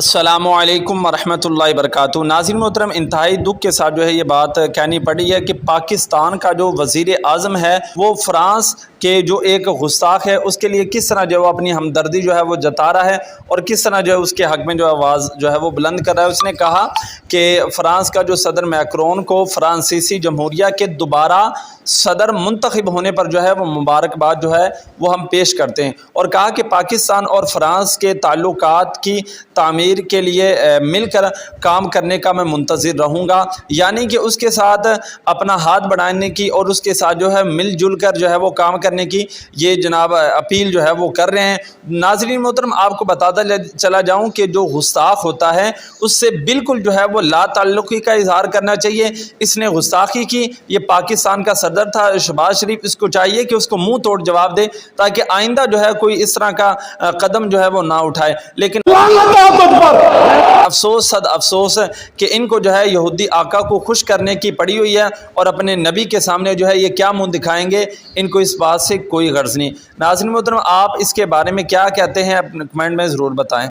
السلام علیکم ورحمۃ اللہ وبرکاتہ۔ ناظرین محترم، انتہائی دکھ کے ساتھ جو ہے یہ بات کہنی پڑی ہے کہ پاکستان کا جو وزیر اعظم ہے وہ فرانس کے جو ایک گستاخ ہے اس کے لیے کس طرح جو ہے وہ اپنی ہمدردی جو ہے وہ جتا رہا ہے اور کس طرح جو ہے اس کے حق میں جو آواز جو ہے وہ بلند کر رہا ہے۔ اس نے کہا کہ فرانس کا جو صدر میکرون کو فرانسیسی جمہوریہ کے دوبارہ صدر منتخب ہونے پر جو ہے وہ مبارکباد جو ہے وہ ہم پیش کرتے ہیں، اور کہا کہ پاکستان اور فرانس کے تعلقات کی تعمیر کے لیے مل کر کام کرنے کا میں منتظر رہوں گا، یعنی کہ اس کے ساتھ اپنا ہاتھ بڑھانے کی اور اس کے ساتھ جو ہے مل جل کر جو ہے وہ کام کرنے کی یہ جناب اپیل جو ہے وہ کر رہے ہیں۔ ناظرین محترم، آپ کو بتاتا چلا جاؤں کہ جو گستاخ ہوتا ہے اس سے بالکل جو ہے وہ لا تعلقی کا اظہار کرنا چاہیے۔ اس نے گستاخی کی، یہ پاکستان کا صدر تھا شہباز شریف، اس کو چاہیے کہ اس کو منہ توڑ جواب دے تاکہ آئندہ جو ہے کوئی اس طرح کا قدم جو ہے وہ نہ اٹھائے۔ لیکن افسوس صد افسوس کہ ان کو جو ہے یہودی آقا کو خوش کرنے کی پڑی ہوئی ہے، اور اپنے نبی کے سامنے جو ہے یہ کیا منہ دکھائیں گے، ان کو اس بات سے کوئی غرض نہیں۔ ناظرین محترم، آپ اس کے بارے میں کیا کہتے ہیں؟ اپنے کمنٹ میں ضرور بتائیں۔